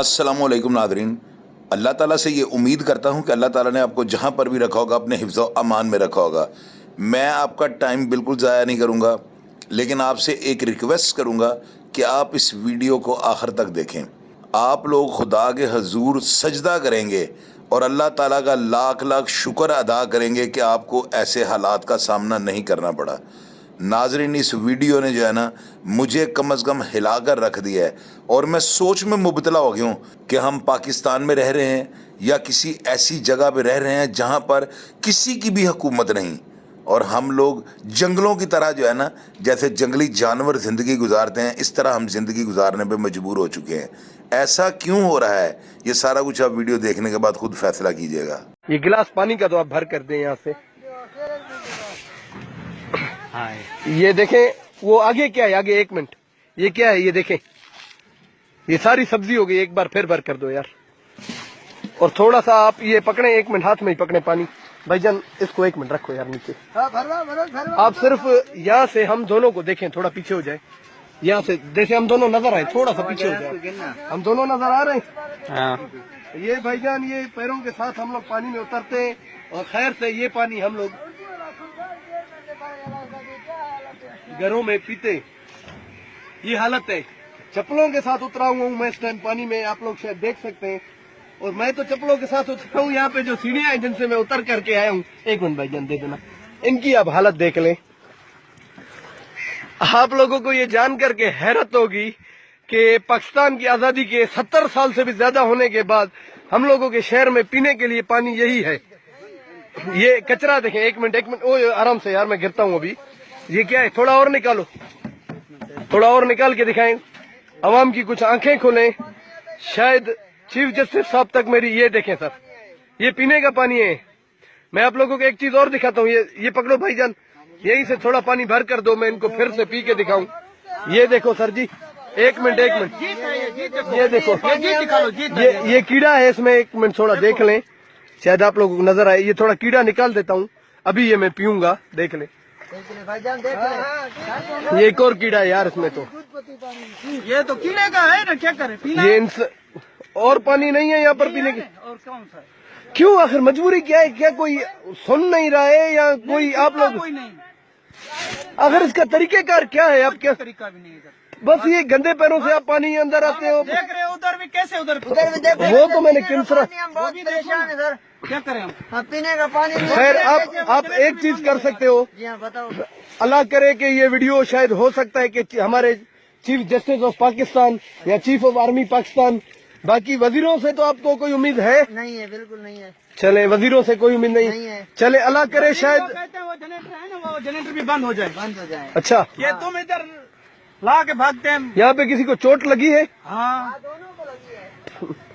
अस्सलामु अलैकुम नादरीन। अल्लाह ताला से ये उम्मीद करता हूँ कि अल्लाह ताला ने आपको जहाँ पर भी रखा होगा अपने हिफ्ज़ व अमान में रखा होगा। मैं आपका टाइम बिल्कुल ज़ाया नहीं करूँगा, लेकिन आपसे एक रिक्वेस्ट करूँगा कि आप इस वीडियो को आखिर तक देखें। आप लोग खुदा के हजूर सजदा करेंगे और अल्लाह ताला का लाख लाख शुक्र अदा करेंगे कि आपको ऐसे हालात का सामना नहीं करना पड़ा। नाजरीन, इस वीडियो ने जो है ना मुझे कम अज़ कम हिला कर रख दिया है और मैं सोच में मुबतला हो गया हूँ कि हम पाकिस्तान में रह रहे हैं या किसी ऐसी जगह पे रह रहे हैं जहाँ पर किसी की भी हुकूमत नहीं और हम लोग जंगलों की तरह जो है ना, जैसे जंगली जानवर ज़िंदगी गुजारते हैं, इस तरह हम ज़िंदगी गुजारने पे मजबूर हो चुके हैं। ऐसा क्यों हो रहा है, ये सारा कुछ आप वीडियो देखने के बाद खुद फैसला कीजिएगा। ये गिलास पानी का तो आप भर कर दें यहाँ से। ये देखें, वो आगे क्या है, आगे 1 मिनट, ये क्या है ये देखें, ये सारी सब्जी हो गई। एक बार फिर भर कर दो यार। और थोड़ा सा आप ये पकड़े, 1 मिनट हाथ में ही पकड़े पानी। भाईजान इसको 1 मिनट रखो यार नीचे। आप सिर्फ यहाँ से हम दोनों को देखें, थोड़ा पीछे हो जाए। यहाँ से जैसे हम दोनों नजर आए, थोड़ा सा पीछे हो जाए। हम दोनों नजर आ रहे हैं। ये भाईजान, ये पैरों के साथ हम लोग पानी में उतरते हैं और खैर से ये पानी हम लोग घरों में पीते। ये हालत है। चप्पलों के साथ उतरा हुआ हूँ मैं इस टाइम पानी में, आप लोग शायद देख सकते हैं। और मैं तो चप्पलों के साथ उतरा हूँ। यहाँ पे जो सीढ़ियां हैं जिनसे मैं उतर करके आया हूँ, 1 मिनट भाईजान दे देना, इनकी आप हालत देख लें। आप लोगों को ये जान करके हैरत होगी कि पाकिस्तान की आजादी के 70 साल से भी ज्यादा होने के बाद हम लोगों के शहर में पीने के लिए पानी यही है। ये कचरा देखें। 1 मिनट, ओ आराम से यार, मैं गिरता हूँ अभी। ये क्या है, थोड़ा और निकालो, थोड़ा और निकाल के दिखाएं। अवाम की कुछ आंखें खोलें। शायद चीफ जस्टिस साहब तक मेरी, ये देखें सर, ये पीने का पानी है। मैं आप लोगों को एक चीज और दिखाता हूँ। ये पकड़ो भाईजान, यहीं से थोड़ा पानी भर कर दो, मैं इनको फिर से पी के दिखाऊं। ये देखो सर जी, 1 मिनट, ये देखो, ये कीड़ा है इसमें। 1 मिनट थोड़ा देख लें, शायद आप लोगों को नजर आए। ये थोड़ा कीड़ा निकाल देता हूँ, अभी ये मैं पीऊंगा, देख ले। ये एक और कीड़ा है यार इसमें। तो ये तो कीड़े का है ना, क्या करें, पीना ये और पानी नहीं है यहाँ पर पीने की। और कौन सा? क्यों, आखिर मजबूरी क्या है? क्या कोई सुन नहीं रहा है या कोई आप लोग? कोई नहीं। आखिर इसका तरीकेकार क्या है? आप क्या तरीका भी नहीं है। बस ये गंदे पैरों से आप पानी अंदर आते हो। देख रहे हो उधर भी, कैसे उधर भी वो तो मैंने किमसरा, बहुत परेशान है सर, क्या करें हम पीने का पानी। खैर आप एक चीज कर सकते हो। बताओ। अल्लाह करे कि ये वीडियो शायद हो सकता है कि हमारे चीफ जस्टिस ऑफ पाकिस्तान या चीफ ऑफ आर्मी पाकिस्तान, बाकी वजीरों से तो आपको कोई उम्मीद है? नहीं है, बिल्कुल नहीं है। चले, वजीरों से कोई उम्मीद नहीं है। चले, अल्लाह करे शायद कहते हैं वो जनरेटर है ना, वो जनरेटर भी बंद हो जाए। अच्छा, ये तुम इधर ला के भागते हैं। यहाँ पे किसी को चोट लगी है? हाँ,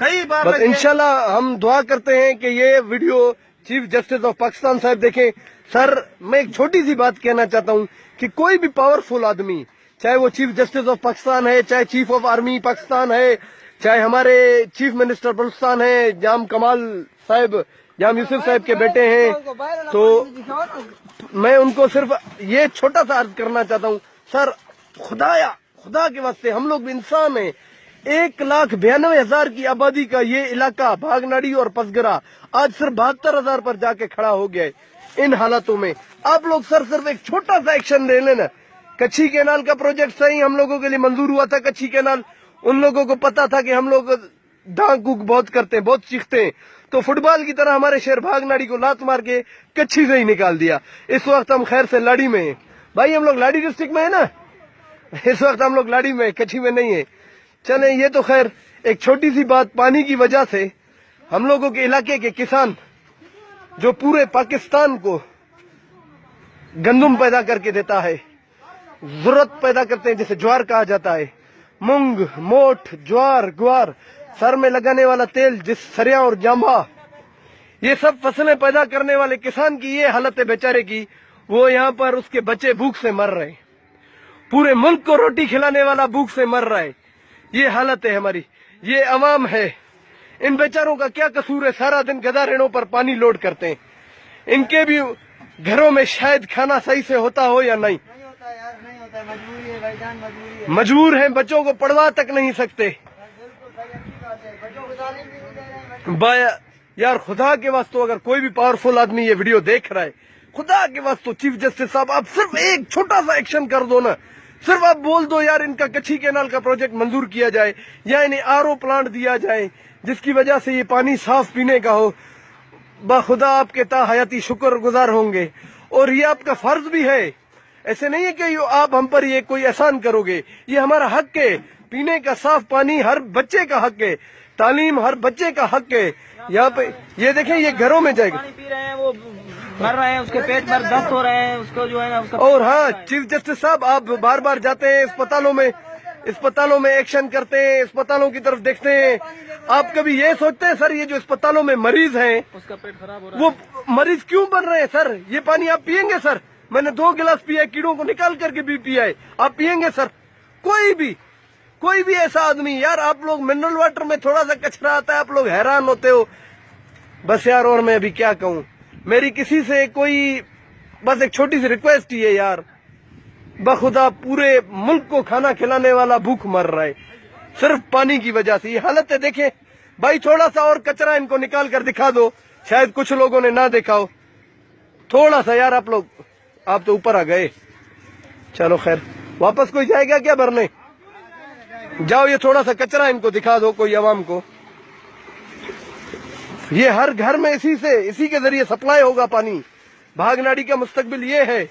कई बार बस इंशाल्लाह हम दुआ करते हैं कि ये video chief justice of Pakistan साहब देखें। सर, मैं एक छोटी सी बात कहना चाहता हूँ कि कोई भी पावरफुल आदमी, चाहे वो चीफ जस्टिस ऑफ पाकिस्तान है, चाहे चीफ ऑफ आर्मी पाकिस्तान है, चाहे हमारे चीफ मिनिस्टर बलूचिस्तान है, जाम कमाल साहब, जाम यूसुफ साहब के बेटे हैं, तो मैं उनको सिर्फ ये छोटा सा अर्ज करना चाहता हूँ। सर, खुदा के वास्ते, हम लोग भी इंसान हैं। 1,92,000 की आबादी का ये इलाका भागनाड़ी और पसगरा आज सिर्फ 72,000 पर जाके खड़ा हो गया है। इन हालातों में आप लोग सर सिर्फ एक छोटा सा एक्शन ले लेना। कच्ची कैनाल का प्रोजेक्ट सही हम लोगों के लिए मंजूर हुआ था। कच्ची कैनाल, उन लोगों को पता था कि हम लोग धाक गुक बहुत करते हैं, बहुत चीखते हैं, तो फुटबॉल की तरह हमारे शहर भागनाड़ी को लात मार के कच्ची से ही निकाल दिया। इस वक्त हम खैर से लाड़ी में हैं भाई, हम लोग लाड़ी डिस्ट्रिक्ट में है ना, इस वक्त हम लोग लाड़ी में, कच्ची में नहीं है। चले, ये तो खैर एक छोटी सी बात। पानी की वजह से हम लोगों के इलाके के किसान जो पूरे पाकिस्तान को गंदम पैदा करके देता है, जरूरत पैदा करते हैं, जैसे ज्वार कहा जाता है, मूंग, मोठ, ज्वार, ग्वार, सर में लगाने वाला तेल, जिस सरिया और जांबा, ये सब फसलें पैदा करने वाले किसान की ये हालत है बेचारे की। वो यहाँ पर उसके बच्चे भूख से मर रहे हैं, पूरे मुल्क को रोटी खिलाने वाला भूख से मर रहा है। ये हालत है हमारी, ये अवाम है। इन बेचारों का क्या कसूर है? सारा दिन गधा रेड़ों पर पानी लोड करते हैं। इनके भी घरों में शायद खाना सही से होता हो या नहीं। नहीं होता यार, नहीं होता, मजबूरी है भाईजान, मजबूरी है। मजबूर हैं, बच्चों को पढ़वा तक नहीं सकते। बच्चों को तालीम भी नहीं दे रहे हैं। बाया यार खुदा के वास्तों अगर कोई भी पावरफुल आदमी ये वीडियो देख रहा है, खुदा के वास्तों चीफ जस्टिस साहब आप सिर्फ एक छोटा सा एक्शन कर दो ना। सिर्फ आप बोल दो यार इनका कच्ची कैनाल का प्रोजेक्ट मंजूर किया जाए या इन्हें आरओ प्लांट दिया जाए जिसकी वजह से ये पानी साफ पीने का हो। बाखुदा आपके ताहयाती शुक्र गुजार होंगे और ये आपका फर्ज भी है। ऐसे नहीं है कि आप हम पर ये कोई एहसान करोगे, ये हमारा हक है। पीने का साफ पानी हर बच्चे का हक है, तालीम हर बच्चे का हक है। यहाँ पे ये देखें ये घरों में जाएगा पानी पी रहे हैं, वो मर रहे हैं, उसके पेट में दस्त हो रहे हैं, उसको जो है ना उसका और हाँ चीफ जस्टिस साहब आप बार बार जाते हैं अस्पतालों में एक्शन करते हैं, अस्पतालों की तरफ देखते हैं। आप कभी ये सोचते हैं सर ये जो अस्पतालों में मरीज हैं उसका पेट खराब हो रहा वो मरीज क्यों बन रहे हैं सर? ये पानी आप पियेंगे सर? मैंने 2 गिलास पिया है, कीड़ों को निकाल करके भी पिया है। आप पियेंगे सर? कोई भी ऐसा आदमी यार आप लोग मिनरल वाटर में थोड़ा सा कचरा आता है आप लोग हैरान होते हो। बस यार और मैं अभी क्या कहूँ, मेरी किसी से कोई बस एक छोटी सी रिक्वेस्ट ही है यार, बखुदा पूरे मुल्क को खाना खिलाने वाला भूख मर रहा है सिर्फ पानी की वजह से। ये हालत है देखें भाई, थोड़ा सा और कचरा इनको निकाल कर दिखा दो, शायद कुछ लोगों ने ना देखा हो। थोड़ा सा यार आप लोग, आप तो ऊपर आ गए। चलो खैर, वापस कोई जाएगा क्या भरने? जाओ ये थोड़ा सा कचरा इनको दिखा दो कोई आवाम को। ये हर घर में इसी के जरिए सप्लाई होगा पानी। भागनाड़ी का मुस्तकबिल ये है।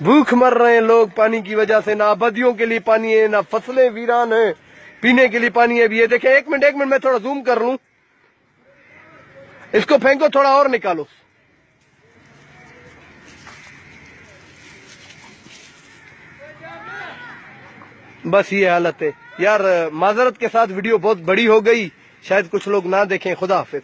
भूख मर रहे हैं लोग पानी की वजह से, ना आबादियों के लिए पानी है, ना फसलें वीरान है, पीने के लिए पानी है। ये देखें एक मिनट मैं थोड़ा जूम कर लूं, इसको फेंको थोड़ा और निकालो। बस ये हालत है यार। माजरत के साथ वीडियो बहुत बड़ी हो गई, शायद कुछ लोग ना देखें। खुदा हाफिज।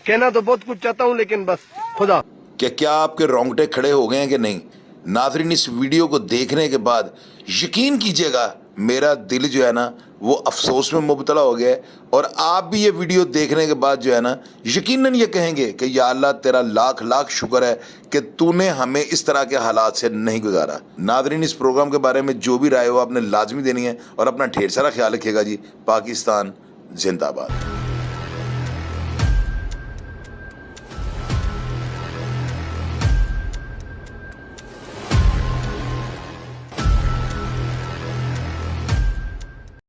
कहना तो बहुत कुछ चाहता हूं लेकिन बस खुदा। क्या आपके रोंगटे खड़े हो गए हैं कि नहीं? नाज़रीन इस वीडियो को देखने के बाद यकीन कीजिएगा मेरा दिल जो है ना वो अफसोस में मुबतला हो गया है, और आप भी ये वीडियो देखने के बाद जो है ना यकीनन ये कहेंगे कि या अल्लाह तेरा लाख लाख शुक्र है कि तूने हमें इस तरह के हालात से नहीं गुजारा। नाज़रीन इस प्रोग्राम के बारे में जो भी राय हो आपने लाजमी देनी है और अपना ढेर सारा ख्याल रखिएगा जी। पाकिस्तान जिंदाबाद।